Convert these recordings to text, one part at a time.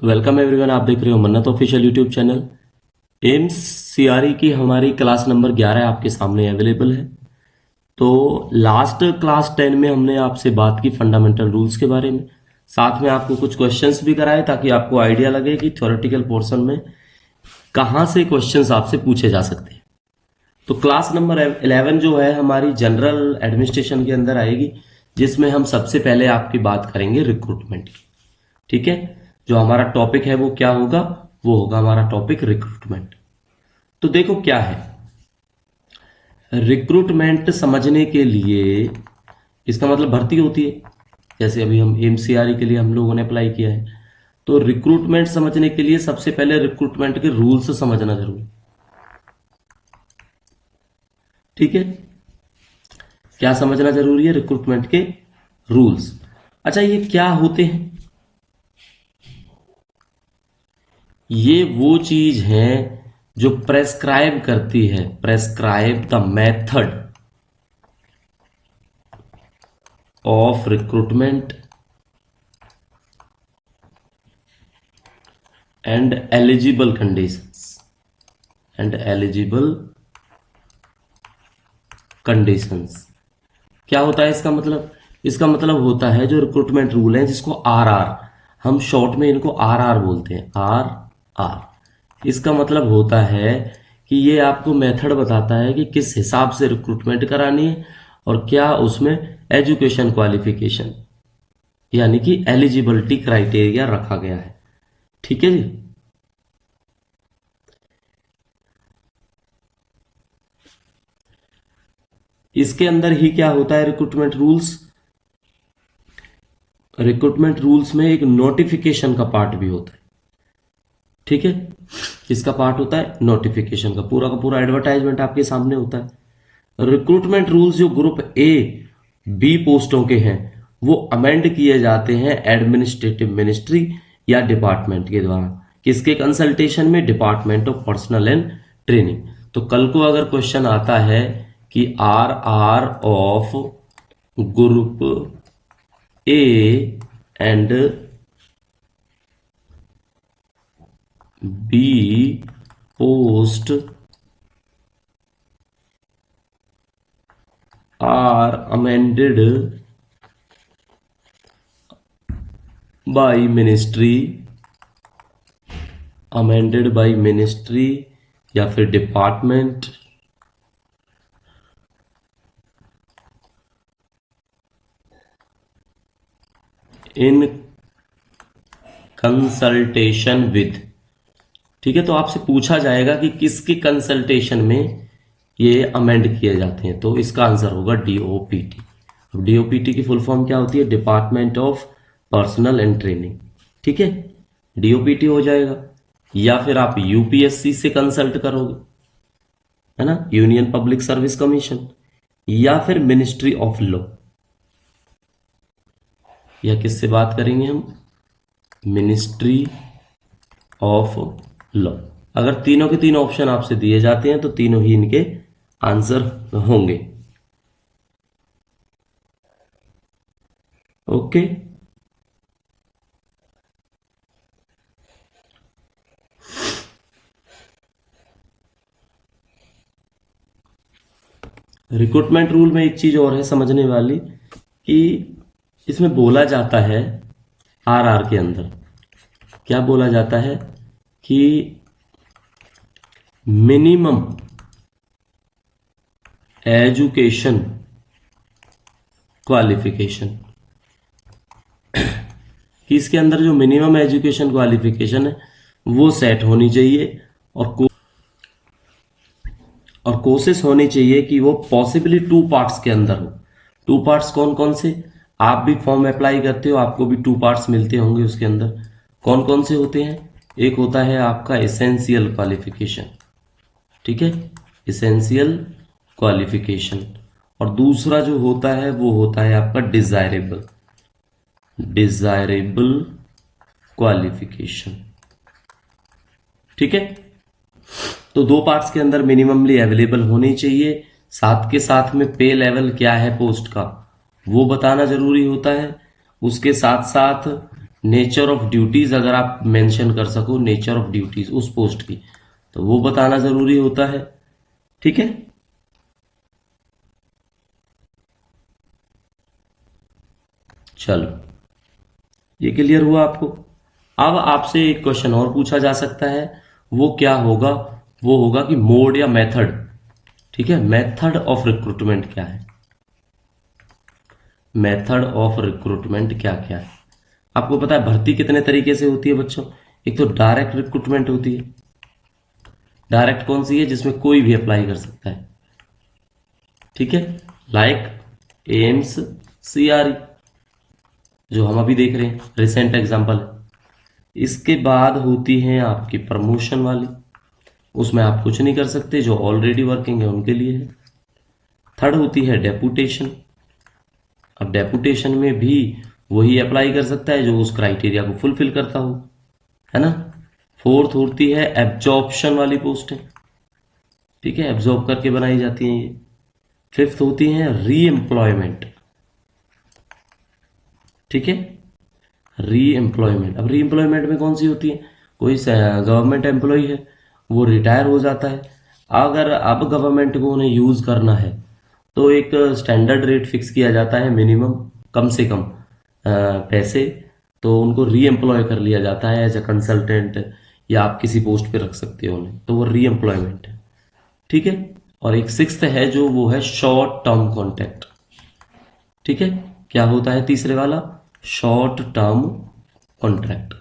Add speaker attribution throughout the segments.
Speaker 1: Welcome everyone. आप देख रहे हो मन्नत official YouTube channel. AIIMS CRE की हमारी क्लास नंबर 11 आपके सामने अवेलेबल है। तो लास्ट क्लास 10 में हमने आपसे बात की फंडामेंटल रूल्स के बारे में, साथ में आपको कुछ क्वेश्चंस भी कराए ताकि आपको आइडिया लगे कि थ्योरेटिकल पोर्शन में कहाँ से क्वेश्चंस आपसे पूछे जा सकते हैं। तो क्लास नंबर 11 जो है हमारी जनरल एडमिनिस्ट्रेशन के अंदर आएगी, जिसमें हम सबसे पहले आपकी बात करेंगे रिक्रूटमेंट की। ठीक है, जो हमारा टॉपिक है वो क्या होगा? वो होगा हमारा टॉपिक रिक्रूटमेंट। तो देखो क्या है रिक्रूटमेंट समझने के लिए, इसका मतलब भर्ती होती है। जैसे अभी हम एमसीआरई के लिए हम लोगों ने अप्लाई किया है, तो रिक्रूटमेंट समझने के लिए सबसे पहले रिक्रूटमेंट के रूल्स समझना जरूरी। ठीक है, क्या समझना जरूरी है? रिक्रूटमेंट के रूल्स। अच्छा, ये क्या होते हैं? ये वो चीज है जो प्रेस्क्राइब करती है, prescribe the method of recruitment and eligible conditions. क्या होता है इसका मतलब? इसका मतलब होता है जो रिक्रूटमेंट रूल है, जिसको आरआर, हम शॉर्ट में इनको आरआर बोलते हैं, आर आर। इसका मतलब होता है कि ये आपको मेथड बताता है कि किस हिसाब से रिक्रूटमेंट करानी है और क्या उसमें एजुकेशन क्वालिफिकेशन यानी कि एलिजिबिलिटी क्राइटेरिया रखा गया है। ठीक है जी। इसके अंदर ही क्या होता है रिक्रूटमेंट रूल्स? रिक्रूटमेंट रूल्स में एक नोटिफिकेशन का पार्ट भी होता है। ठीक है, किसका पार्ट होता है? नोटिफिकेशन का पूरा एडवर्टाइजमेंट आपके सामने होता है। रिक्रूटमेंट रूल्स जो ग्रुप ए बी पोस्टों के हैं वो अमेंड किए जाते हैं एडमिनिस्ट्रेटिव मिनिस्ट्री या डिपार्टमेंट के द्वारा। किसके कंसल्टेशन में? Department of personnel and training. तो कल को अगर क्वेश्चन आता है कि R R of group A and B post are amended by ministry या फिर डिपार्टमेंट इन कंसल्टेशन विद। ठीक है, तो आपसे पूछा जाएगा कि किसके कंसल्टेशन में ये अमेंड किए जाते हैं, तो इसका आंसर होगा डीओपीटी। अब डीओपीटी की फुल फॉर्म क्या होती है? Department of personnel and training. ठीक है, डीओपीटी हो जाएगा। या फिर आप यूपीएससी से कंसल्ट करोगे, है ना, यूनियन पब्लिक सर्विस कमीशन, या फिर मिनिस्ट्री ऑफ लॉ। या किससे बात करेंगे हम? Ministry of law. अगर तीनों के तीन ऑप्शन आपसे दिए जाते हैं तो तीनों ही इनके आंसर होंगे। ओके, रिक्रूटमेंट रूल में एक चीज और है समझने वाली कि इसमें बोला जाता है आरआर के अंदर, क्या बोला जाता है कि मिनिमम एजुकेशन क्वालिफिकेशन, कि इसके अंदर जो मिनिमम एजुकेशन क्वालिफिकेशन है वो सेट होनी चाहिए और कोशिश होनी चाहिए कि वो पॉसिबली 2 पार्ट्स के अंदर हो। 2 पार्ट्स कौन कौन से? आप भी फॉर्म अप्लाई करते हो, आपको भी 2 पार्ट्स मिलते होंगे। उसके अंदर कौन कौन से होते हैं? एक होता है आपका एसेंशियल क्वालिफिकेशन, ठीक है, एसेंशियल क्वालिफिकेशन, और दूसरा जो होता है वो होता है आपका डिजायरेबल क्वालिफिकेशन। ठीक है, तो 2 पार्ट्स के अंदर मिनिममली अवेलेबल होनी चाहिए। साथ के साथ में पे लेवल क्या है पोस्ट का वो बताना जरूरी होता है। उसके साथ साथ नेचर ऑफ ड्यूटीज अगर आप मेंशन कर सको, नेचर ऑफ ड्यूटीज उस पोस्ट की, तो वो बताना जरूरी होता है। ठीक है, चलो ये क्लियर हुआ आपको। अब आपसे एक क्वेश्चन और पूछा जा सकता है, वो क्या होगा, वो होगा कि मोड या मेथड। ठीक है, मेथड ऑफ रिक्रूटमेंट क्या है, मेथड ऑफ रिक्रूटमेंट क्या क्या है। आपको पता है भर्ती कितने तरीके से होती है बच्चों। एक तो डायरेक्ट रिक्रूटमेंट होती है। डायरेक्ट कौन सी है, जिसमें कोई भी अप्लाई कर सकता है। ठीक है, लाइक एम्स सीआरई जो हम अभी देख रहे हैं, रिसेंट एग्जांपल है। इसके बाद होती है आपकी प्रमोशन वाली, उसमें आप कुछ नहीं कर सकते, जो ऑलरेडी वर्किंग है उनके लिए है। थर्ड होती है डेपुटेशन। अब डेपुटेशन में भी वही अप्लाई कर सकता है जो उस क्राइटेरिया को फुलफिल करता हो, है ना। फोर्थ होती है एब्जॉर्प्शन वाली पोस्टें। ठीक है, एब्जॉर्ब करके बनाई जाती हैं ये। फिफ्थ होती है री एम्प्लॉयमेंट। ठीक है, री एम्प्लॉयमेंट। अब री एम्प्लॉयमेंट में कौन सी होती है, कोई गवर्नमेंट एम्प्लॉय है, वो रिटायर हो जाता है, अगर अब गवर्नमेंट को उन्हें यूज करना है तो एक स्टैंडर्ड रेट फिक्स किया जाता है, मिनिमम कम से कम पैसे, तो उनको री एम्प्लॉय कर लिया जाता है एज ए कंसल्टेंट, या आप किसी पोस्ट पे रख सकते हो उन्हें, तो वो री एम्प्लॉयमेंट है। ठीक है, और एक सिक्स्थ है जो वो है शॉर्ट टर्म कॉन्ट्रैक्ट। ठीक है, क्या होता है तीसरे वाला, शॉर्ट टर्म कॉन्ट्रैक्ट।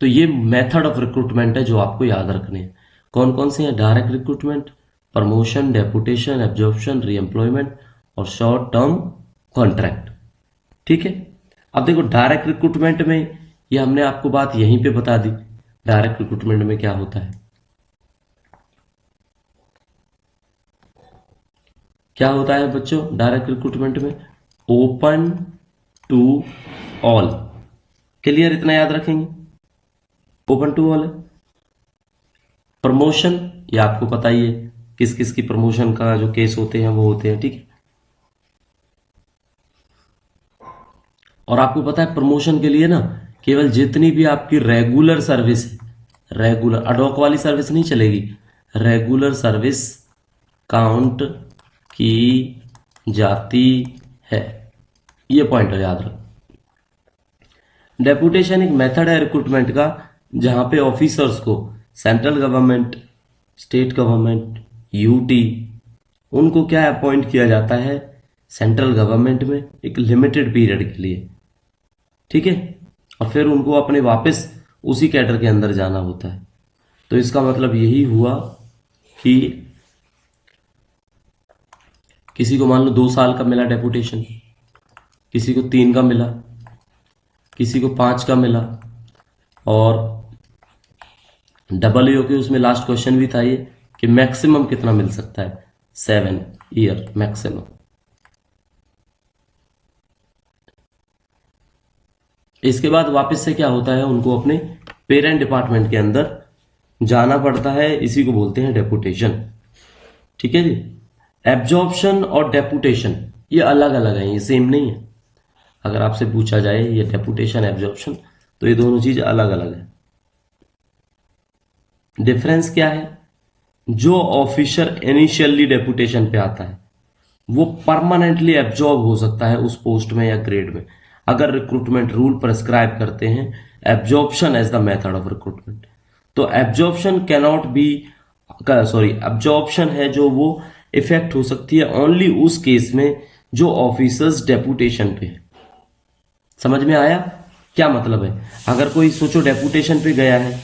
Speaker 1: तो ये मेथड ऑफ रिक्रूटमेंट है जो आपको याद रखने हैं। कौन कौन से हैं, direct recruitment, promotion, deputation, absorption, re-employment और शॉर्ट टर्म कॉन्ट्रैक्ट। ठीक है, अब देखो डायरेक्ट रिक्रूटमेंट में, ये हमने आपको बात यहीं पे बता दी, डायरेक्ट रिक्रूटमेंट में क्या होता है, क्या होता है बच्चों डायरेक्ट रिक्रूटमेंट में, ओपन टू ऑल। क्लियर, इतना याद रखेंगे, ओपन टू ऑल है। प्रमोशन, ये आपको पता ही है, किस किस की प्रमोशन का जो केस होते हैं वो होते हैं। ठीक है, और आपको पता है प्रमोशन के लिए ना केवल जितनी भी आपकी रेगुलर सर्विस है, रेगुलर अडॉक वाली सर्विस नहीं चलेगी, रेगुलर सर्विस काउंट की जाती है, ये पॉइंट याद रखो। डेपुटेशन एक मेथड है रिक्रूटमेंट का, जहां पे ऑफिसर्स को central government, state government, UT, उनको क्या अपॉइंट किया जाता है सेंट्रल गवर्नमेंट में एक लिमिटेड पीरियड के लिए। ठीक है, और फिर उनको अपने वापस उसी कैडर के अंदर जाना होता है। तो इसका मतलब यही हुआ कि किसी को मान लो 2 साल का मिला डेपुटेशन, किसी को 3 का मिला, किसी को 5 का मिला, और डबल ईओ के उसमें लास्ट क्वेश्चन भी था ये कि मैक्सिमम कितना मिल सकता है, 7 ईयर मैक्सिमम। इसके बाद वापस से क्या होता है, उनको अपने पेरेंट डिपार्टमेंट के अंदर जाना पड़ता है, इसी को बोलते हैं डेपुटेशन। ठीक है जी, एब्जॉर्प्शन और डेपुटेशन ये अलग अलग है, ये सेम नहीं है। अगर आपसे पूछा जाए ये डेपुटेशन एब्जॉर्प्शन, तो ये दोनों चीज अलग अलग है। डिफरेंस क्या है, जो ऑफिसर इनिशियली डेपुटेशन पे आता है वो परमानेंटली एब्जॉर्ब हो सकता है उस पोस्ट में या ग्रेड में, अगर रिक्रूटमेंट रूल प्रेस्क्राइब करते हैं absorption as the method of recruitment. तो absorption cannot be, sorry, absorption है जो वो इफेक्ट हो सकती है ओनली उस केस में जो ऑफिसर्स डेपुटेशन पे है। समझ में आया क्या मतलब है, अगर कोई सोचो डेपुटेशन पे गया है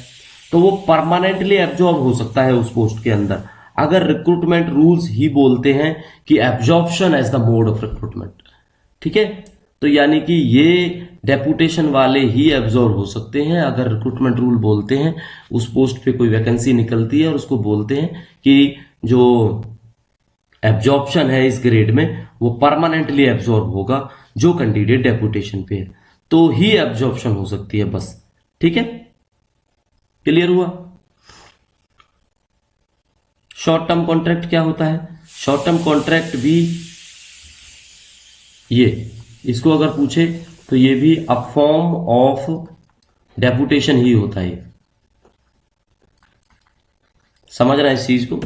Speaker 1: तो वो परमानेंटली एब्जॉर्ब हो सकता है उस पोस्ट के अंदर, अगर रिक्रूटमेंट रूल्स ही बोलते हैं कि absorption as the mode of recruitment. ठीक है, तो यानी कि ये डेपुटेशन वाले ही एब्जॉर्ब हो सकते हैं अगर रिक्रूटमेंट रूल बोलते हैं उस पोस्ट पे कोई वैकेंसी निकलती है और उसको बोलते हैं कि जो एब्जॉर्प्शन है इस ग्रेड में वो परमानेंटली एब्जॉर्ब होगा जो कैंडिडेट डेपुटेशन पे है, तो ही एब्जॉर्प्शन हो सकती है बस। ठीक है, क्लियर हुआ। शॉर्ट टर्म कॉन्ट्रैक्ट क्या होता है, शॉर्ट टर्म कॉन्ट्रैक्ट भी ये, इसको अगर पूछे तो ये भी अ फॉर्म ऑफ डेपुटेशन ही होता है। समझ रहे हैं इस चीज को?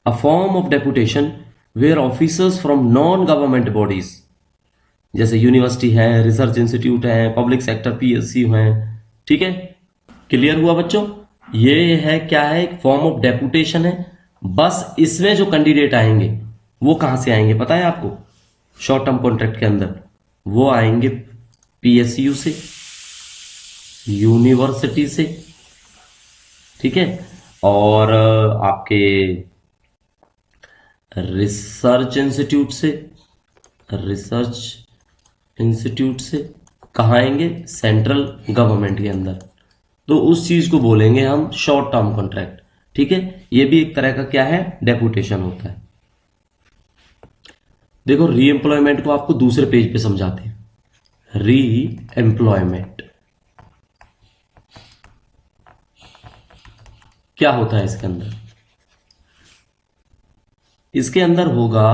Speaker 1: A form of deputation where officers from non government bodies, जैसे यूनिवर्सिटी है, रिसर्च इंस्टीट्यूट है, पब्लिक सेक्टर पीएससी है, ठीक है। क्लियर हुआ बच्चों? ये है क्या है, एक फॉर्म ऑफ डेपुटेशन है। बस इसमें जो कैंडिडेट आएंगे वो कहां से आएंगे पता है आपको? शॉर्ट टर्म कॉन्ट्रैक्ट के अंदर वो आएंगे पीएसयू से, यूनिवर्सिटी से, ठीक है, और आपके रिसर्च इंस्टीट्यूट से, रिसर्च इंस्टीट्यूट से कहाँ आएंगे? सेंट्रल गवर्नमेंट के अंदर। तो उस चीज को बोलेंगे हम शॉर्ट टर्म कॉन्ट्रैक्ट, ठीक है। ये भी एक तरह का क्या है, डेपुटेशन होता है। देखो री एम्प्लॉयमेंट को आपको दूसरे पेज पे समझाते हैं। री एम्प्लॉयमेंट क्या होता है इसके अंदर? इसके अंदर होगा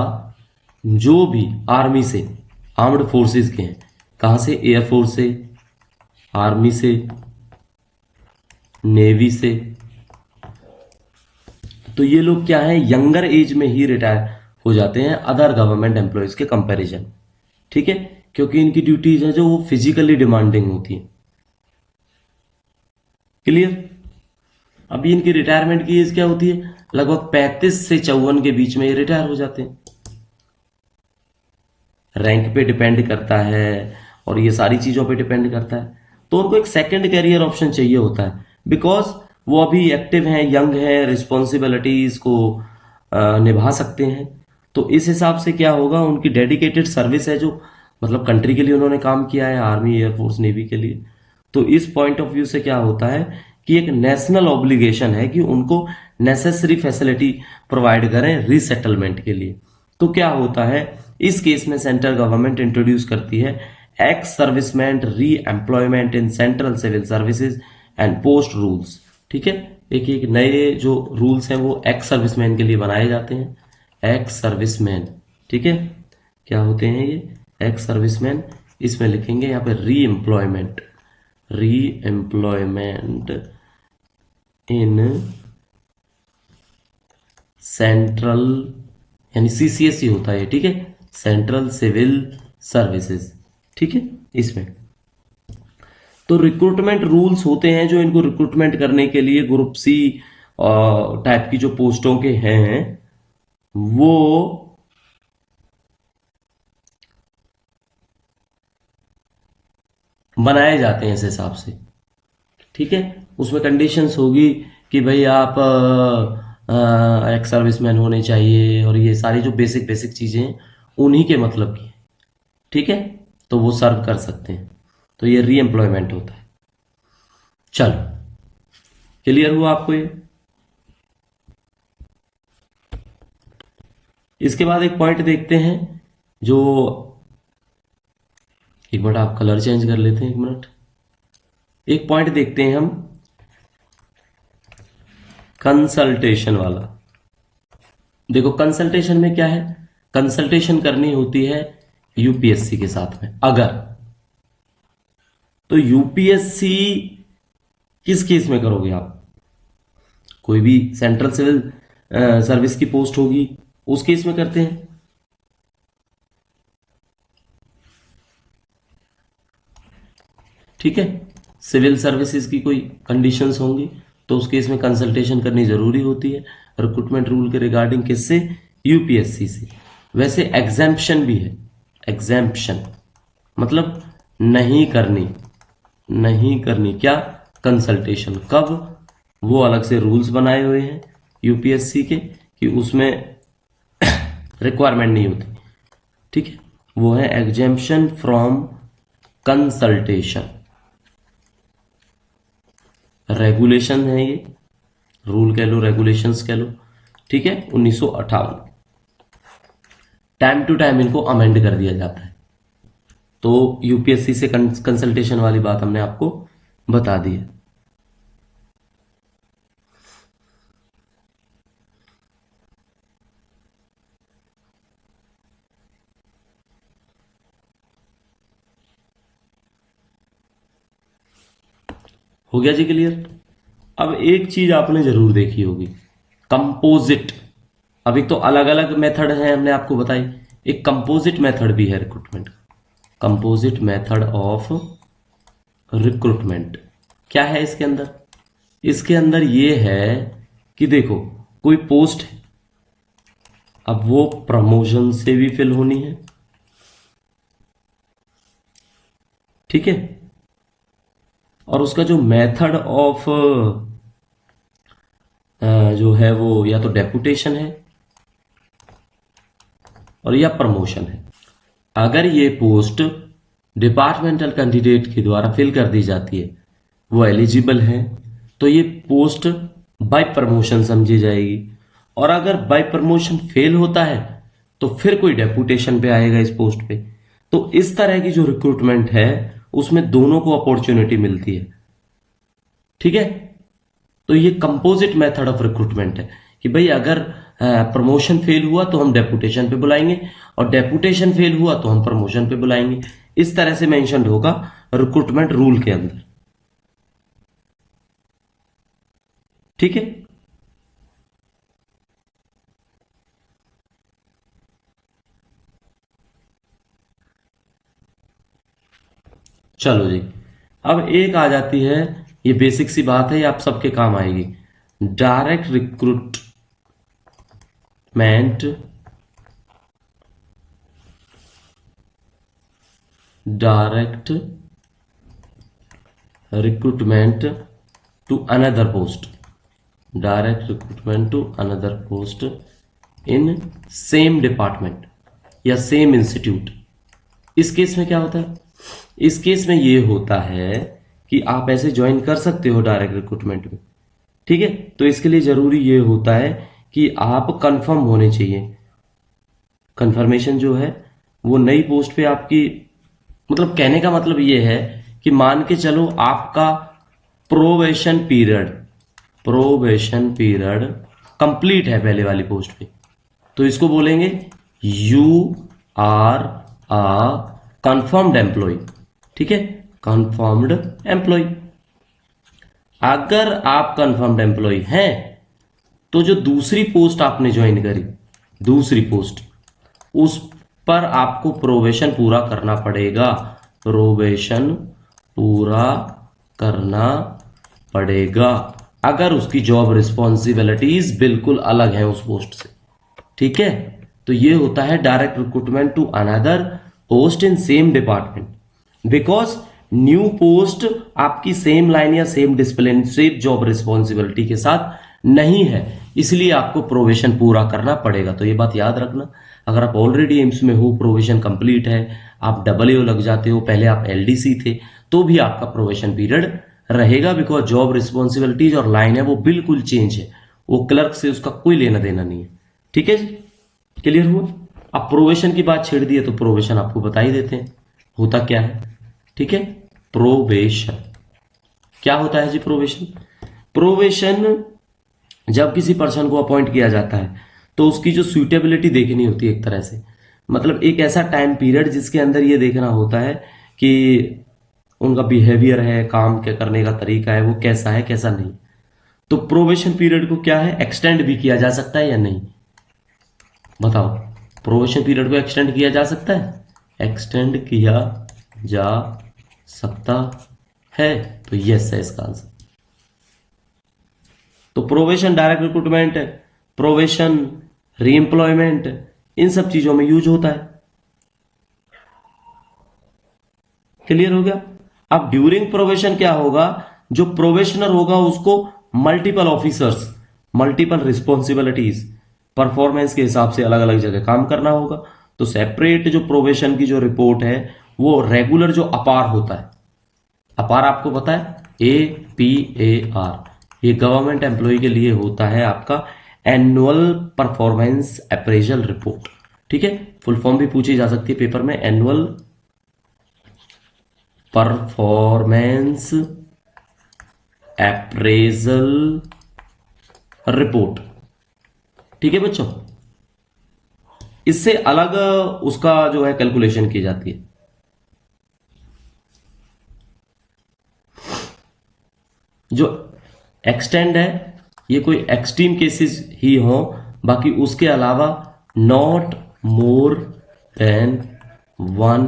Speaker 1: जो भी आर्मी से, आर्म्ड फोर्सेस के हैं, कहां से? एयरफोर्स से, आर्मी से, नेवी से, तो ये लोग क्या है, यंगर एज में ही रिटायर हो जाते हैं अदर गवर्नमेंट एम्प्लॉयज के कंपैरिजन, ठीक है, क्योंकि इनकी ड्यूटीज है जो वो फिजिकली डिमांडिंग होती है। क्लियर? अभी इनकी रिटायरमेंट की एज क्या होती है? लगभग 35 से 54 के बीच में ये रिटायर हो जाते हैं। रैंक पे डिपेंड करता है और ये सारी चीजों पे डिपेंड करता है। तो उनको एक सेकंड कैरियर ऑप्शन चाहिए होता है, बिकॉज वो अभी एक्टिव हैं, यंग है, रिस्पॉन्सिबिलिटीज को निभा सकते हैं। तो इस हिसाब से क्या होगा, उनकी डेडिकेटेड सर्विस है जो मतलब कंट्री के लिए उन्होंने काम किया है, आर्मी, एयरफोर्स, नेवी के लिए। तो इस पॉइंट ऑफ व्यू से क्या होता है कि एक नेशनल ऑब्लिगेशन है कि उनको नेसेसरी फैसिलिटी प्रोवाइड करें रीसेटलमेंट के लिए। तो क्या होता है इस केस में, सेंट्रल गवर्नमेंट इंट्रोड्यूस करती है ex serviceman re employment in central civil services and post rules, ठीक है। एक एक नए जो रूल्स हैं वो एक्स सर्विसमैन के लिए बनाए जाते हैं। एक्स सर्विसमैन, ठीक है, क्या होते हैं ये एक्स सर्विसमैन? इसमें लिखेंगे यहाँ पे री एम्प्लॉयमेंट, री एम्प्लॉयमेंट इन सेंट्रल, यानी सीसीएस ही होता है, ठीक है, सेंट्रल सिविल सर्विसेज, ठीक है। इसमें तो रिक्रूटमेंट रूल्स होते हैं जो इनको रिक्रूटमेंट करने के लिए ग्रुप सी टाइप की जो पोस्टों के हैं वो बनाए जाते हैं इस हिसाब से, ठीक है। उसमें कंडीशंस होगी कि भाई आप एक्स सर्विसमैन होने चाहिए और ये सारी जो बेसिक बेसिक चीजें हैं उन्हीं के मतलब की, ठीक है, तो वो सर्व कर सकते हैं। तो ये री एम्प्लॉयमेंट होता है। चलो क्लियर हुआ आपको ये? इसके बाद एक पॉइंट देखते हैं जो, एक मिनट आप कलर चेंज कर लेते हैं, एक मिनट। एक पॉइंट देखते हैं हम कंसल्टेशन वाला। देखो कंसल्टेशन में क्या है, कंसल्टेशन करनी होती है यूपीएससी के साथ में। अगर तो यूपीएससी किस केस में करोगे आप? कोई भी सेंट्रल सिविल सर्विस की पोस्ट होगी उस केस में करते हैं, ठीक है। सिविल सर्विसेज की कोई कंडीशंस होंगी तो उस केस में कंसल्टेशन करनी जरूरी होती है रिक्रूटमेंट रूल के रिगार्डिंग, किससे? यूपीएससी से। वैसे एग्जाम्पशन भी है, एग्जाम्पशन मतलब नहीं करनी, नहीं करनी क्या? कंसल्टेशन। कब? वो अलग से रूल्स बनाए हुए हैं यूपीएससी के कि उसमें रिक्वायरमेंट नहीं होती, ठीक है। वो है एग्जेम्पशन फ्रॉम कंसल्टेशन, रेगुलेशन है ये, रूल कह लो, रेगुलेशंस कह लो, ठीक है। 1958 टाइम टू टाइम इनको अमेंड कर दिया जाता है। तो यूपीएससी से कंसल्टेशन वाली बात हमने आपको बता दी है। हो गया जी क्लियर। अब एक चीज आपने जरूर देखी होगी, कंपोजिट। अभी तो अलग अलग मेथड है, हमने आपको बताई। एक कंपोजिट मेथड भी है recruitment, composite method of recruitment. क्या है इसके अंदर? इसके अंदर ये है कि देखो, कोई पोस्ट है, अब वो प्रमोशन से भी फिल होनी है, ठीक है, और उसका जो मेथड ऑफ जो है वो या तो डेपुटेशन है और या प्रमोशन है। अगर ये पोस्ट डिपार्टमेंटल कैंडिडेट के द्वारा फिल कर दी जाती है, वो एलिजिबल है, तो ये पोस्ट बाय प्रमोशन समझी जाएगी। और अगर बाय प्रमोशन फेल होता है तो फिर कोई डेपुटेशन पे आएगा इस पोस्ट पे। तो इस तरह की जो रिक्रूटमेंट है उसमें दोनों को अपॉर्चुनिटी मिलती है, ठीक है। तो ये कंपोजिट मेथड ऑफ रिक्रूटमेंट है कि भाई अगर प्रमोशन फेल हुआ तो हम डेपुटेशन पे बुलाएंगे, और डेपुटेशन फेल हुआ तो हम प्रमोशन पे बुलाएंगे। इस तरह से मेंशन्ड होगा रिक्रूटमेंट रूल के अंदर, ठीक है। चलो जी, अब एक आ जाती है, ये बेसिक सी बात है, ये आप सबके काम आएगी। Direct recruitment, direct recruitment to another post, direct recruitment to another post in same department या सेम इंस्टीट्यूट। इस केस में क्या होता है? इस केस में ये होता है कि आप ऐसे ज्वाइन कर सकते हो डायरेक्ट रिक्रूटमेंट में, ठीक है। तो इसके लिए जरूरी ये होता है कि आप कंफर्म होने चाहिए। कंफर्मेशन जो है वो नई पोस्ट पे आपकी, मतलब कहने का मतलब ये है कि मान के चलो आपका प्रोबेशन पीरियड कंप्लीट है पहले वाली पोस्ट पे, तो इसको बोलेंगे you are a confirmed employee, ठीक है, कंफर्म्ड एम्प्लॉय। अगर आप कंफर्म्ड एम्प्लॉय हैं तो जो दूसरी पोस्ट आपने ज्वाइन करी, दूसरी पोस्ट, उस पर आपको प्रोबेशन पूरा करना पड़ेगा, प्रोबेशन पूरा करना पड़ेगा, अगर उसकी जॉब रिस्पॉन्सिबिलिटीज बिल्कुल अलग हैं उस पोस्ट से, ठीक है। तो ये होता है direct recruitment to another post in same department, because new post आपकी सेम लाइन या same discipline, same job responsibility के साथ नहीं है, इसलिए आपको प्रोबेशन पूरा करना पड़ेगा। तो ये बात याद रखना, अगर आप ऑलरेडी एम्स में हो, प्रोबेशन कंप्लीट है, आप डबल लग जाते हो, पहले आप एलडीसी थे, तो भी आपका प्रोबेशन पीरियड रहेगा, बिकॉज जॉब रिस्पॉन्सिबिलिटीज और लाइन है वो बिल्कुल चेंज है, वो क्लर्क से उसका कोई लेना देना नहीं है, ठीक है जी, क्लियर हुआ। अब प्रोबेशन की बात छेड़ दी है तो प्रोबेशन आपको बता ही देते हैं होता क्या है, ठीक है। प्रोबेशन क्या होता है जी? प्रोबेशन जब किसी पर्सन को अपॉइंट किया जाता है तो उसकी जो सुइटेबिलिटी देखनी होती है एक तरह से, मतलब एक ऐसा टाइम पीरियड जिसके अंदर ये देखना होता है कि उनका बिहेवियर है, काम के करने का तरीका है, वो कैसा है कैसा नहीं। तो प्रोबेशन पीरियड को क्या है, एक्सटेंड भी किया जा सकता है या नहीं, बताओ। प्रोबेशन पीरियड को एक्सटेंड किया जा सकता है? एक्सटेंड किया जा सकता है, तो यस है इसका आंसर। तो probation direct recruitment, probation reemployment, इन सब चीजों में यूज होता है, क्लियर हो गया। अब ड्यूरिंग प्रोबेशन क्या होगा, जो प्रोबेशनर होगा उसको multiple officers, multiple responsibilities, performance के हिसाब से अलग अलग जगह काम करना होगा। तो सेपरेट जो प्रोबेशन की जो रिपोर्ट है वो रेगुलर जो अपार होता है, अपार आपको पता है, APAR, ये गवर्नमेंट एम्प्लॉय के लिए होता है आपका एनुअल परफॉर्मेंस अप्रेजल रिपोर्ट, ठीक है। फुल फॉर्म भी पूछी जा सकती है पेपर में, एनुअल परफॉर्मेंस अप्रेजल रिपोर्ट, ठीक है बच्चों। इससे अलग उसका जो है कैलकुलेशन की जाती है। जो एक्सटेंड है ये कोई एक्सट्रीम केसेस ही हो, बाकी उसके अलावा नॉट मोर देन 1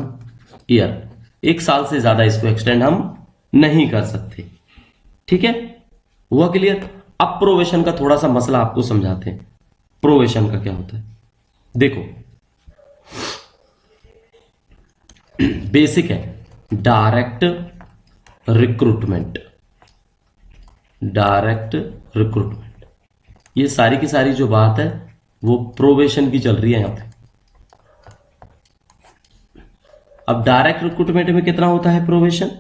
Speaker 1: ईयर, 1 साल से ज्यादा इसको एक्सटेंड हम नहीं कर सकते। ठीक है, हुआ क्लियर। अब प्रोवेशन का थोड़ा सा मसला आपको समझाते हैं। प्रोवेशन का क्या होता है, देखो बेसिक है, डायरेक्ट रिक्रूटमेंट, डायरेक्ट रिक्रूटमेंट, ये सारी की सारी जो बात है वो प्रोवेशन की चल रही है यहां पे। अब डायरेक्ट रिक्रूटमेंट में कितना होता है प्रोवेशन,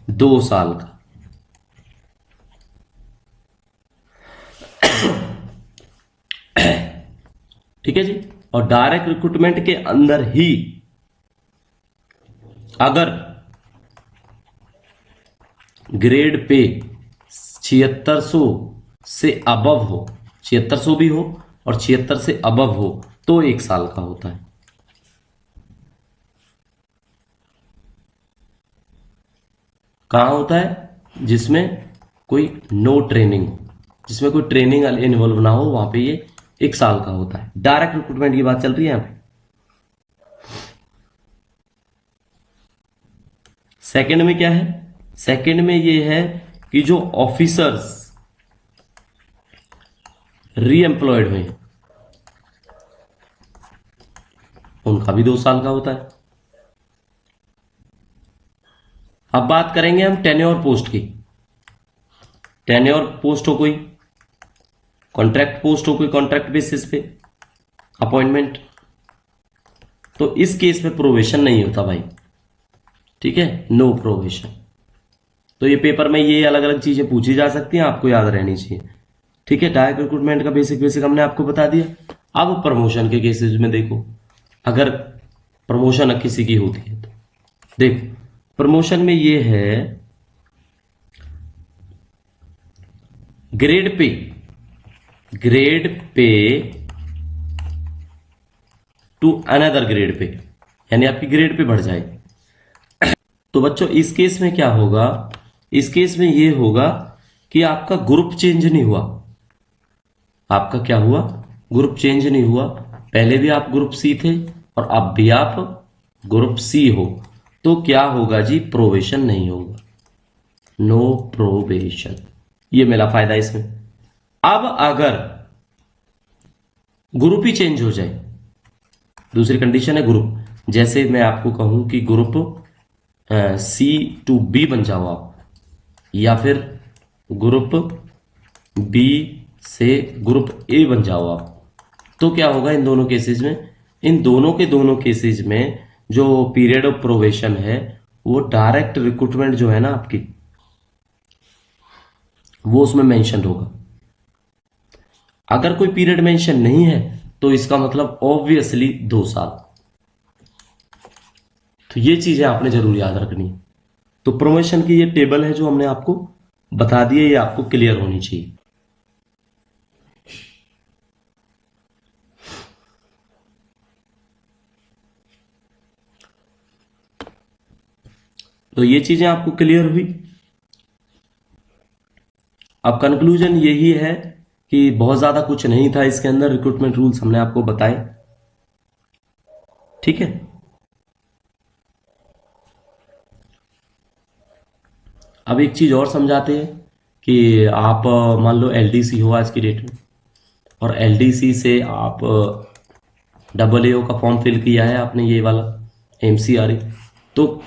Speaker 1: 2 साल का। ठीक है जी। और डायरेक्ट रिक्रूटमेंट के अंदर ही अगर ग्रेड पे 7600 से अबव हो, 7600 भी हो और 76 से अबव हो तो 1 साल का होता है। कहां होता है, जिसमें कोई नो ट्रेनिंग हो, जिसमें कोई ट्रेनिंग इन्वॉल्व ना हो, वहां पे ये 1 साल का होता है। डायरेक्ट रिक्रूटमेंट की बात चल रही है यहां पे। सेकंड में क्या है, सेकंड में ये है कि जो ऑफिसर्स रीएम्प्लॉयड हुए हैं उनका भी 2 साल का होता है। अब बात करेंगे हम टेन्योर पोस्ट की। टेन्योर पोस्ट हो कोई, कॉन्ट्रैक्ट पोस्ट हो कोई, कॉन्ट्रैक्ट बेसिस पे अपॉइंटमेंट, तो इस केस में प्रोवेशन नहीं होता भाई। ठीक है, नो प्रोवेशन। तो ये पेपर में ये अलग अलग चीजें पूछी जा सकती हैं, आपको याद रहनी चाहिए। ठीक है, डायरेक्ट रिक्रूटमेंट का बेसिक बेसिक हमने आपको बता दिया। अब प्रमोशन के केसेस में देखो, अगर प्रमोशन किसी की होती है तो देखो, प्रमोशन में ये है grade pay, grade pay to another grade pay, यानी आपकी ग्रेड पे बढ़ जाए। तो बच्चों इस केस में क्या होगा, इस केस में ये होगा कि आपका ग्रुप चेंज नहीं हुआ। आपका क्या हुआ, ग्रुप चेंज नहीं हुआ। पहले भी आप ग्रुप सी थे और अब भी आप ग्रुप सी हो, तो क्या होगा जी, प्रोवेशन नहीं होगा, नो प्रोवेशन। ये मेरा फायदा इसमें। अब अगर ग्रुप ही चेंज हो जाए, दूसरी कंडीशन है ग्रुप, जैसे मैं आपको कहूं कि ग्रुप सी टू बी बन जाओ आप, या फिर ग्रुप बी से ग्रुप ए बन जाओ आप, तो क्या होगा इन दोनों केसेस में, इन दोनों के दोनों केसेस में जो पीरियड ऑफ प्रोवेशन है वो डायरेक्ट रिक्रूटमेंट जो है ना आपकी, वो उसमें मेंशन होगा। अगर कोई पीरियड मेंशन नहीं है तो इसका मतलब ऑब्वियसली 2 साल। तो ये चीजें आपने जरूर याद रखनी है। तो प्रमोशन की ये टेबल है जो हमने आपको बता दी है, ये आपको क्लियर होनी चाहिए। तो ये चीजें आपको क्लियर हुई। अब कंक्लूजन यही है कि बहुत ज्यादा कुछ नहीं था इसके अंदर, रिक्रूटमेंट रूल्स हमने आपको बताए। ठीक है, अब एक चीज और समझाते हैं कि आप मान लो एलडीसी हो आज की डेट में, और एलडीसी से आप AA का फॉर्म फिल किया है आपने, ये वाला एमसीआरई, तो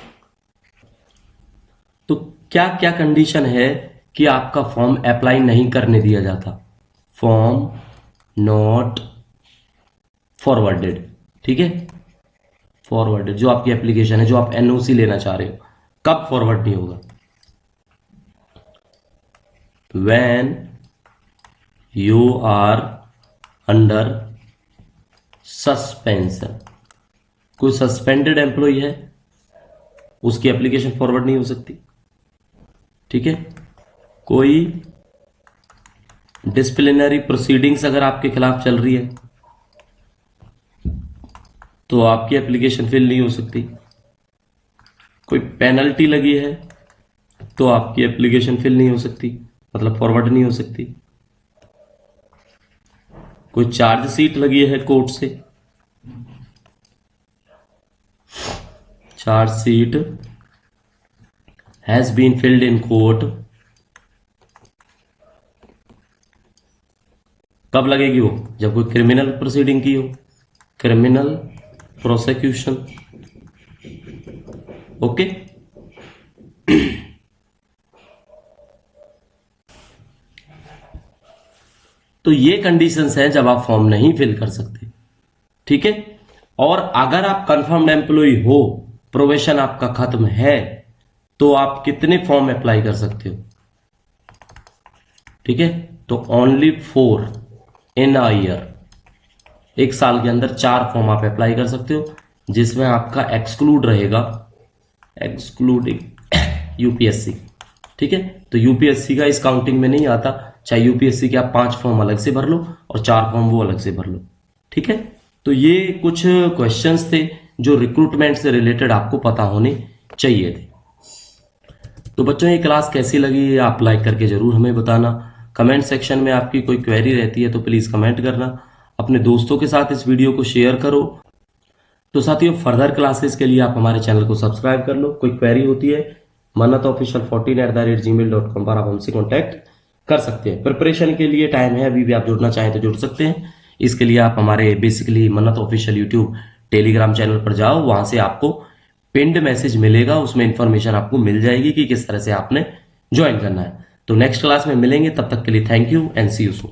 Speaker 1: तो क्या क्या कंडीशन है कि आपका फॉर्म अप्लाई नहीं करने दिया जाता, फॉर्म नॉट फॉरवर्डेड। ठीक है, फॉरवर्डेड जो आपकी एप्लीकेशन है, जो आप एनओसी लेना चाह रहे हो, कब फॉरवर्ड नहीं होगा, when you are under suspension। कोई सस्पेंडेड एम्प्लॉय है, उसकी एप्लीकेशन फॉरवर्ड नहीं हो सकती। ठीक है, कोई डिसिप्लिनरी प्रोसीडिंग्स अगर आपके खिलाफ चल रही है तो आपकी एप्लीकेशन फिल नहीं हो सकती। कोई पेनल्टी लगी है तो आपकी एप्लीकेशन फिल नहीं हो सकती, मतलब फॉरवर्ड नहीं हो सकती। कोई चार्जशीट लगी है कोर्ट से, chargesheet has been filed in court, कब लगेगी वो? जब कोई क्रिमिनल प्रोसीडिंग की हो, क्रिमिनल प्रोसिक्यूशन। ओके, तो ये कंडीशंस हैं जब आप फॉर्म नहीं फिल कर सकते, ठीक है। और अगर आप कंफर्म्ड एम्प्लॉय हो, प्रोबेशन आपका खत्म है, तो आप कितने फॉर्म अप्लाई कर सकते हो? ठीक है, तो ओनली 4 इन अ ईयर, एक साल के अंदर 4 फॉर्म आप अप्लाई कर सकते हो, जिसमें आपका एक्सक्लूड रहेगा, एक्सक्लूडिंग यूपीएससी। ठीक है, तो यूपीएससी का इस काउंटिंग में नहीं आता, चाहे यूपीएससी के आप 5 फॉर्म अलग से भर लो और 4 फॉर्म वो अलग से भर लो। ठीक है, तो ये कुछ क्वेश्चंस थे जो रिक्रूटमेंट से रिलेटेड आपको पता होने चाहिए थे। तो बच्चों, ये क्लास कैसी लगी आप लाइक करके जरूर हमें बताना। कमेंट सेक्शन में आपकी कोई क्वेरी रहती है तो प्लीज कमेंट करना, अपने दोस्तों के साथ इस वीडियो को शेयर करो। तो साथियों, फर्दर क्लासेस के लिए आप हमारे चैनल को सब्सक्राइब कर लो। कोई क्वेरी होती है mannatofficial14@gmail.com पर आप हमसे कॉन्टैक्ट कर सकते हैं। प्रिपरेशन के लिए टाइम है, अभी भी आप जुड़ना चाहें तो जुड़ सकते हैं। इसके लिए आप हमारे बेसिकली मन्नत ऑफिशियल यूट्यूब टेलीग्राम चैनल पर जाओ, वहां से आपको पिंड मैसेज मिलेगा, उसमें इंफॉर्मेशन आपको मिल जाएगी कि किस तरह से आपने ज्वाइन करना है। तो नेक्स्ट क्लास में मिलेंगे, तब तक के लिए thank you and see you soon.